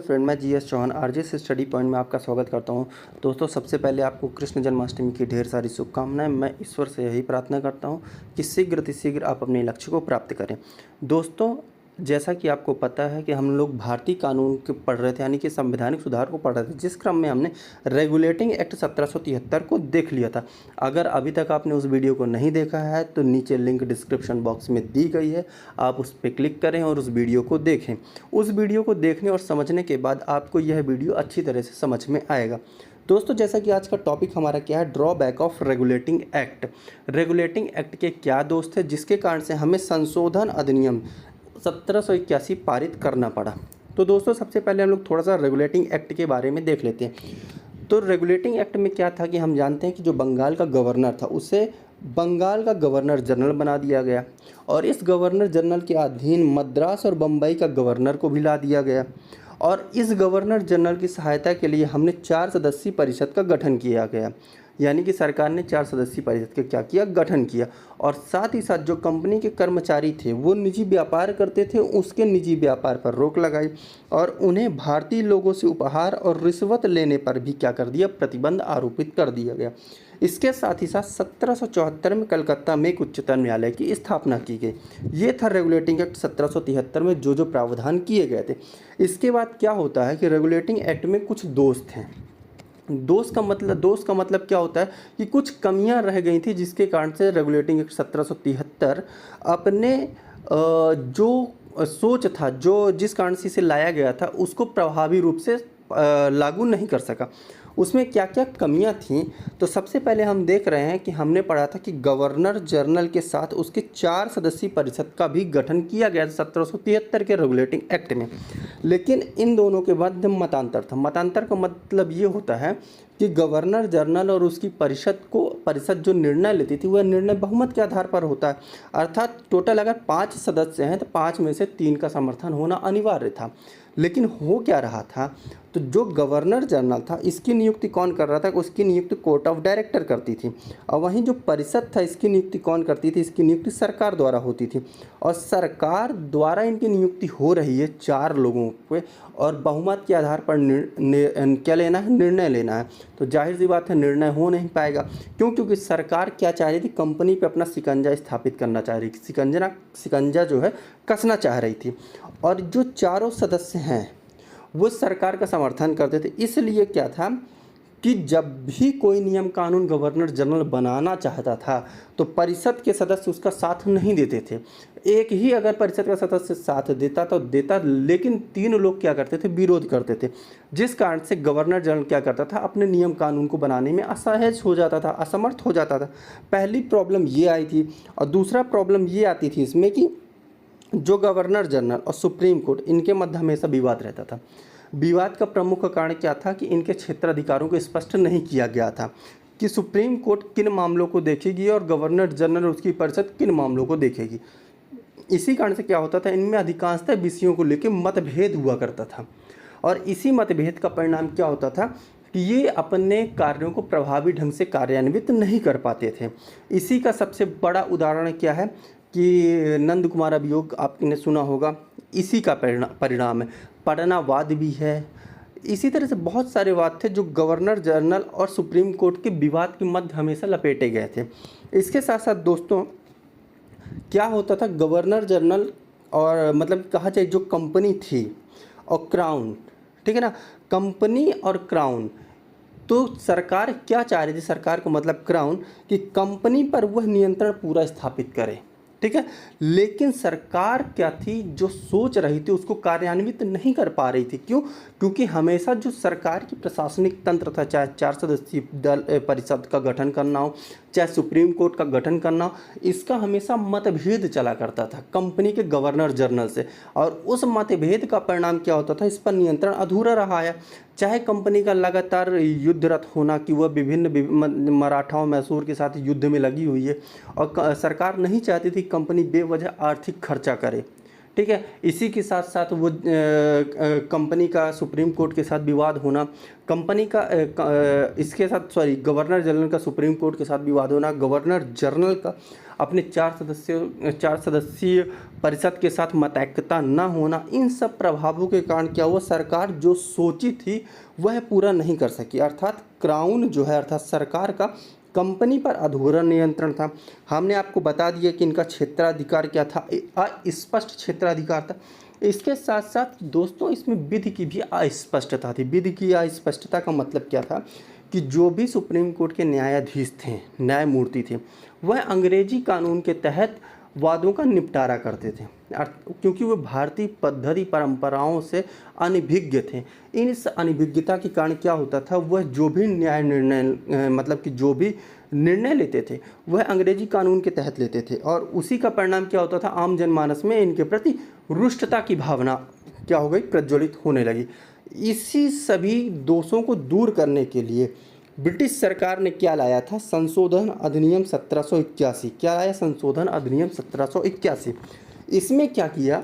Friend, मैं GS Chauhan RJS study point में आपका स्वागत करता हूं। दोस्तों, सबसे पहले आपको कृष्ण जन्माष्टमी की ढेर सारी शुभकामनाएं। मैं ईश्वर से यही प्रार्थना करता हूं कि शीघ्र आप अपने लक्ष्य को प्राप्त करें। दोस्तों, जैसा कि आपको पता है कि हम लोग भारतीय कानून के पढ़ रहे थे, यानी कि संवैधानिक सुधार को पढ़ रहे थे, जिस क्रम में हमने रेगुलेटिंग एक्ट 1773 को देख लिया था। अगर अभी तक आपने उस वीडियो को नहीं देखा है तो नीचे लिंक डिस्क्रिप्शन बॉक्स में दी गई है, आप उस पर क्लिक करें और उस वीडियो को देखें। उस वीडियो को देखने और समझने के बाद आपको यह वीडियो अच्छी तरह से समझ में आएगा। दोस्तों, जैसा कि आज का टॉपिक हमारा क्या है, drawback of regulating act. Regulating act के क्या दोस्त है जिसके कारण से हमें संशोधन अधिनियम 1781 पारित करना पड़ा। तो दोस्तों, सबसे पहले हम लोग थोड़ा सा रेगुलेटिंग एक्ट के बारे में देख लेते हैं। तो रेगुलेटिंग एक्ट में क्या था कि हम जानते हैं कि जो बंगाल का गवर्नर था उसे बंगाल का गवर्नर जनरल बना दिया गया, और इस गवर्नर जनरल के अधीन मद्रास और बम्बई का गवर्नर को भी ला दिया गया। और इस गवर्नर जनरल की सहायता के लिए हमने 4 सदस्यीय परिषद का गठन किया गया, यानी कि सरकार ने 4 सदस्यीय परिषद का क्या किया, गठन किया। और साथ ही साथ जो कंपनी के कर्मचारी थे वो निजी व्यापार करते थे, उसके निजी व्यापार पर रोक लगाई और उन्हें भारतीय लोगों से उपहार और रिश्वत लेने पर भी क्या कर दिया, प्रतिबंध आरोपित कर दिया गया। इसके साथ ही साथ 1774 में कलकत्ता में एक उच्चतम न्यायालय की स्थापना की गई। ये था रेगुलेटिंग एक्ट 1773 में जो प्रावधान किए गए थे। इसके बाद क्या होता है कि रेगुलेटिंग एक्ट में कुछ दोस्त हैं। दोस्त का मतलब क्या होता है कि कुछ कमियां रह गई थी, जिसके कारण से रेगुलेटिंग एक्ट 1773 अपने जो सोच था, जो जिस कारण से इसे लाया गया था, उसको प्रभावी रूप से लागू नहीं कर सका। उसमें क्या क्या कमियां थीं, तो सबसे पहले हम देख रहे हैं कि हमने पढ़ा था कि गवर्नर जनरल के साथ उसके 4 सदस्यीय परिषद का भी गठन किया गया 1773 के रेगुलेटिंग एक्ट में। लेकिन इन दोनों के मध्य मतांतर था। मतांतर का मतलब ये होता है कि गवर्नर जनरल और उसकी परिषद जो निर्णय लेती थी वह निर्णय बहुमत के आधार पर होता है। अर्थात टोटल अगर 5 सदस्य हैं तो 5 में से 3 का समर्थन होना अनिवार्य था। लेकिन हो क्या रहा था, तो जो गवर्नर जनरल था इसकी नियुक्ति कौन कर रहा था, उसकी नियुक्ति कोर्ट ऑफ डायरेक्टर करती थी। और वहीं जो परिषद था इसकी नियुक्ति कौन करती थी, इसकी नियुक्ति सरकार द्वारा होती थी। और सरकार द्वारा इनकी नियुक्ति हो रही है 4 लोगों पे, और बहुमत के आधार पर क्या लेना है, निर्णय लेना है। तो जाहिर सी बात है निर्णय हो नहीं पाएगा। क्योंकि सरकार क्या चाह रही थी, कंपनी पे अपना शिकंजा स्थापित करना चाह रही थी, शिकंजा जो है कसना चाह रही थी। और जो चारों सदस्य हैं वो सरकार का समर्थन करते थे। इसलिए क्या था कि जब भी कोई नियम कानून गवर्नर जनरल बनाना चाहता था तो परिषद के सदस्य उसका साथ नहीं देते थे। एक ही अगर परिषद का सदस्य साथ देता तो देता, लेकिन 3 लोग क्या करते थे, विरोध करते थे। जिस कारण से गवर्नर जनरल क्या करता था, अपने नियम कानून को बनाने में असहज हो जाता था, असमर्थ हो जाता था। पहली प्रॉब्लम ये आई थी। और दूसरा प्रॉब्लम ये आती थी इसमें कि जो गवर्नर जनरल और सुप्रीम कोर्ट, इनके मध्य हमेशा विवाद रहता था। विवाद का प्रमुख कारण क्या था कि इनके क्षेत्राधिकारों को स्पष्ट नहीं किया गया था कि सुप्रीम कोर्ट किन मामलों को देखेगी और गवर्नर जनरल और उसकी परिषद किन मामलों को देखेगी। इसी कारण से क्या होता था, इनमें अधिकांशतः विषयों को लेकर मतभेद हुआ करता था। और इसी मतभेद का परिणाम क्या होता था कि ये अपने कार्यों को प्रभावी ढंग से कार्यान्वित नहीं कर पाते थे। इसी का सबसे बड़ा उदाहरण क्या है कि नंद कुमार अभियोग आपने सुना होगा, इसी का परिणाम है। पटनावाद भी है। इसी तरह से बहुत सारे वाद थे जो गवर्नर जनरल और सुप्रीम कोर्ट के विवाद के मध्य हमेशा लपेटे गए थे। इसके साथ साथ दोस्तों क्या होता था, गवर्नर जनरल और मतलब कहा जाए जो कंपनी थी और क्राउन, ठीक है ना, कंपनी और क्राउन, तो सरकार क्या चाह रही थी, सरकार का मतलब क्राउन, कि कंपनी पर वह नियंत्रण पूरा स्थापित करे, ठीक है। लेकिन सरकार क्या थी, जो सोच रही थी उसको कार्यान्वित नहीं कर पा रही थी। क्यों? क्योंकि हमेशा जो सरकार की प्रशासनिक तंत्र था, चाहे 4 सदस्यीय दल परिषद का गठन करना हो, चाहे सुप्रीम कोर्ट का गठन करना हो, इसका हमेशा मतभेद चला करता था कंपनी के गवर्नर जनरल से। और उस मतभेद का परिणाम क्या होता था, इस पर नियंत्रण अधूरा रहा है। चाहे कंपनी का लगातार युद्धरत होना कि वह विभिन्न मराठाओं मैसूर के साथ युद्ध में लगी हुई है और सरकार नहीं चाहती थी कंपनी बेवजह आर्थिक खर्चा करे, ठीक है। इसी के साथ साथ वो कंपनी का सुप्रीम कोर्ट के साथ विवाद होना, कंपनी का इसके साथ गवर्नर जनरल का सुप्रीम कोर्ट के साथ विवाद होना, गवर्नर जनरल का अपने 4 सदस्यीय परिषद के साथ मतैक्यता न होना, इन सब प्रभावों के कारण क्या हुआ, सरकार जो सोची थी वह पूरा नहीं कर सकी। अर्थात क्राउन जो है, अर्थात सरकार का कंपनी पर अधूरा नियंत्रण था। हमने आपको बता दिया कि इनका क्षेत्राधिकार क्या था, अस्पष्ट क्षेत्राधिकार था। इसके साथ साथ दोस्तों इसमें विधि की भी अस्पष्टता थी। विधि की अस्पष्टता का मतलब क्या था कि जो भी सुप्रीम कोर्ट के न्यायाधीश थे, न्यायमूर्ति थे, वह अंग्रेजी कानून के तहत वादों का निपटारा करते थे, क्योंकि वे भारतीय पद्धति परंपराओं से अनभिज्ञ थे। इस अनभिज्ञता के कारण क्या होता था, वह जो भी न्याय निर्णय मतलब कि जो भी निर्णय लेते थे वह अंग्रेजी कानून के तहत लेते थे, और उसी का परिणाम क्या होता था, आम जनमानस में इनके प्रति रुष्टता की भावना क्या हो गई, प्रज्वलित होने लगी। इसी सभी दोषों को दूर करने के लिए ब्रिटिश सरकार ने क्या लाया था, संशोधन अधिनियम 1781। क्या लाया, संशोधन अधिनियम 1781। इसमें क्या किया,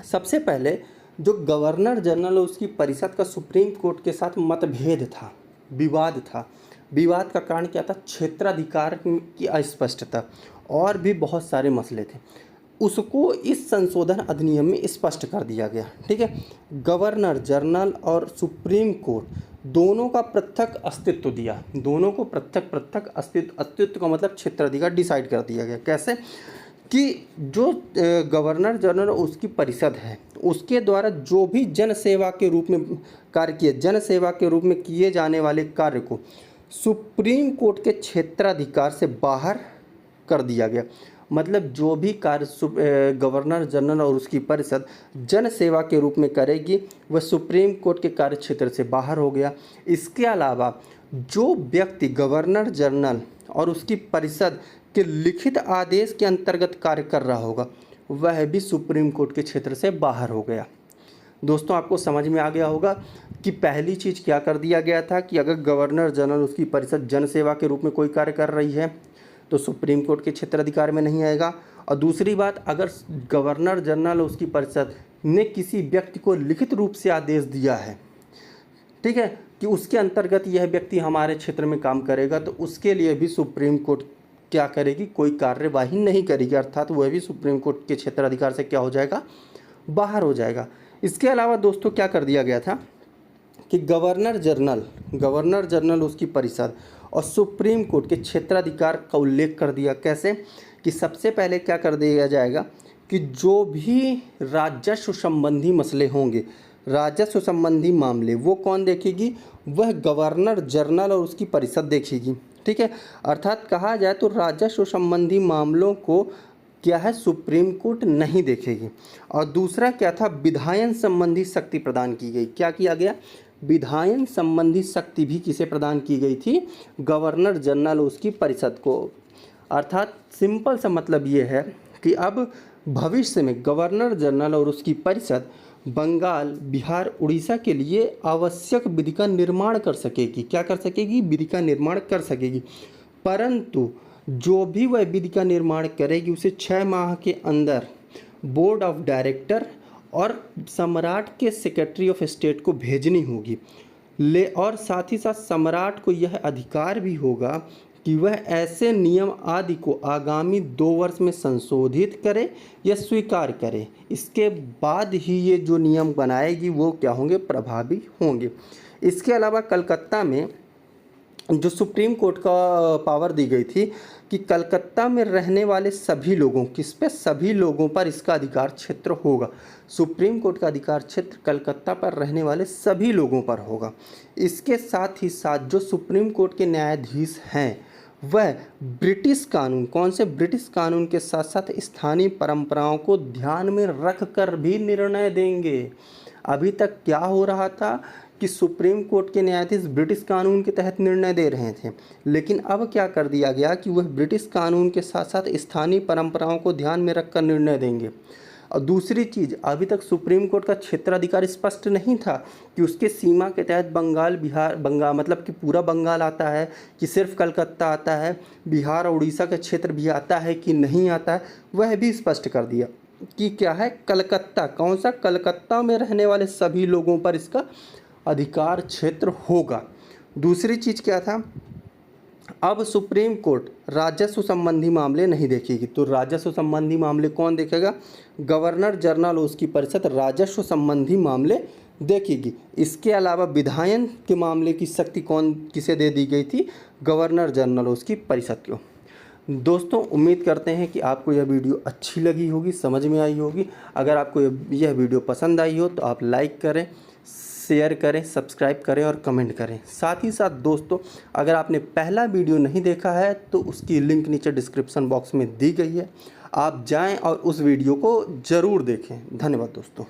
सबसे पहले जो गवर्नर जनरल उसकी परिषद का सुप्रीम कोर्ट के साथ मतभेद था, विवाद था, विवाद का कारण क्या था, क्षेत्राधिकार की अस्पष्टता और भी बहुत सारे मसले थे, उसको इस संशोधन अधिनियम में स्पष्ट कर दिया गया। ठीक है, गवर्नर जनरल और सुप्रीम कोर्ट दोनों का पृथक अस्तित्व दिया, दोनों को पृथक पृथक अस्तित्व का मतलब क्षेत्राधिकार डिसाइड कर दिया गया। कैसे कि जो गवर्नर जनरल उसकी परिषद है, उसके द्वारा जो भी जन सेवा के रूप में कार्य किए, जन सेवा के रूप में किए जाने वाले कार्य को सुप्रीम कोर्ट के क्षेत्राधिकार से बाहर कर दिया गया। मतलब जो भी कार्य गवर्नर जनरल और उसकी परिषद जन सेवा के रूप में करेगी वह सुप्रीम कोर्ट के कार्य क्षेत्र से बाहर हो गया। इसके अलावा जो व्यक्ति गवर्नर जनरल और उसकी परिषद के लिखित आदेश के अंतर्गत कार्य कर रहा होगा वह भी सुप्रीम कोर्ट के क्षेत्र से बाहर हो गया। दोस्तों आपको समझ में आ गया होगा कि पहली चीज़ क्या कर दिया गया था कि अगर गवर्नर जनरल उसकी परिषद जन सेवा के रूप में कोई कार्य कर रही है तो सुप्रीम कोर्ट के क्षेत्राधिकार में नहीं आएगा। और दूसरी बात, अगर गवर्नर जनरल उसकी परिषद ने किसी व्यक्ति को लिखित रूप से आदेश दिया है, ठीक है, कि उसके अंतर्गत यह व्यक्ति हमारे क्षेत्र में काम करेगा, तो उसके लिए भी सुप्रीम कोर्ट क्या करेगी, कोई कार्यवाही नहीं करेगी, अर्थात वह भी सुप्रीम कोर्ट के क्षेत्राधिकार से क्या हो जाएगा, बाहर हो जाएगा। इसके अलावा दोस्तों क्या कर दिया गया था कि गवर्नर जनरल उसकी परिषद और सुप्रीम कोर्ट के क्षेत्राधिकार का उल्लेख कर दिया। कैसे कि सबसे पहले क्या कर दिया जाएगा कि जो भी राजस्व संबंधी मसले होंगे, राजस्व संबंधी मामले, वो कौन देखेगी, वह गवर्नर जनरल और उसकी परिषद देखेगी। ठीक है, अर्थात कहा जाए तो राजस्व संबंधी मामलों को क्या है, सुप्रीम कोर्ट नहीं देखेगी। और दूसरा क्या था, विधायन संबंधी शक्ति प्रदान की गई। क्या किया गया, विधायन संबंधी शक्ति भी किसे प्रदान की गई थी, गवर्नर जनरल उसकी परिषद को। अर्थात सिंपल सा मतलब ये है कि अब भविष्य में गवर्नर जनरल और उसकी परिषद बंगाल, बिहार, उड़ीसा के लिए आवश्यक विधि का निर्माण कर सकेगी। क्या कर सकेगी, विधि का निर्माण कर सकेगी, परंतु जो भी वह विधि का निर्माण करेगी उसे 6 माह के अंदर बोर्ड ऑफ डायरेक्टर और सम्राट के सेक्रेटरी ऑफ स्टेट को भेजनी होगी। और साथ ही साथ सम्राट को यह अधिकार भी होगा कि वह ऐसे नियम आदि को आगामी 2 वर्ष में संशोधित करे या स्वीकार करे। इसके बाद ही ये जो नियम बनाएगी वो क्या होंगे, प्रभावी होंगे। इसके अलावा कलकत्ता में जो सुप्रीम कोर्ट का पावर दी गई थी कि कलकत्ता में रहने वाले सभी लोगों, किस पे, सभी लोगों पर इसका अधिकार क्षेत्र होगा। सुप्रीम कोर्ट का अधिकार क्षेत्र कलकत्ता पर रहने वाले सभी लोगों पर होगा। इसके साथ ही साथ जो सुप्रीम कोर्ट के न्यायाधीश हैं वह ब्रिटिश कानून, कौन से, ब्रिटिश कानून के साथ साथ स्थानीय परंपराओं को ध्यान में रख कर भी निर्णय देंगे। अभी तक क्या हो रहा था कि सुप्रीम कोर्ट के न्यायाधीश ब्रिटिश कानून के तहत निर्णय दे रहे थे, लेकिन अब क्या कर दिया गया कि वह ब्रिटिश कानून के साथ साथ स्थानीय परंपराओं को ध्यान में रखकर निर्णय देंगे। और दूसरी चीज़, अभी तक सुप्रीम कोर्ट का क्षेत्राधिकार स्पष्ट नहीं था कि उसके सीमा के तहत बंगाल, बिहार, मतलब कि पूरा बंगाल आता है कि सिर्फ कलकत्ता आता है, बिहार और उड़ीसा का क्षेत्र भी आता है कि नहीं आता है, वह भी स्पष्ट कर दिया। कि क्या है, कलकत्ता, कौन सा, कलकत्ता में रहने वाले सभी लोगों पर इसका अधिकार क्षेत्र होगा। दूसरी चीज़ क्या था, अब सुप्रीम कोर्ट राजस्व संबंधी मामले नहीं देखेगी। तो राजस्व संबंधी मामले कौन देखेगा, गवर्नर जनरल उसकी परिषद राजस्व संबंधी मामले देखेगी। इसके अलावा विधायन के मामले की शक्ति कौन किसे दे दी गई थी, गवर्नर जनरल उसकी परिषद को। दोस्तों उम्मीद करते हैं कि आपको यह वीडियो अच्छी लगी होगी, समझ में आई होगी। अगर आपको यह वीडियो पसंद आई हो तो आप लाइक करें, शेयर करें, सब्सक्राइब करें और कमेंट करें। साथ ही साथ दोस्तों, अगर आपने पहला वीडियो नहीं देखा है तो उसकी लिंक नीचे डिस्क्रिप्शन बॉक्स में दी गई है, आप जाएं और उस वीडियो को ज़रूर देखें। धन्यवाद दोस्तों।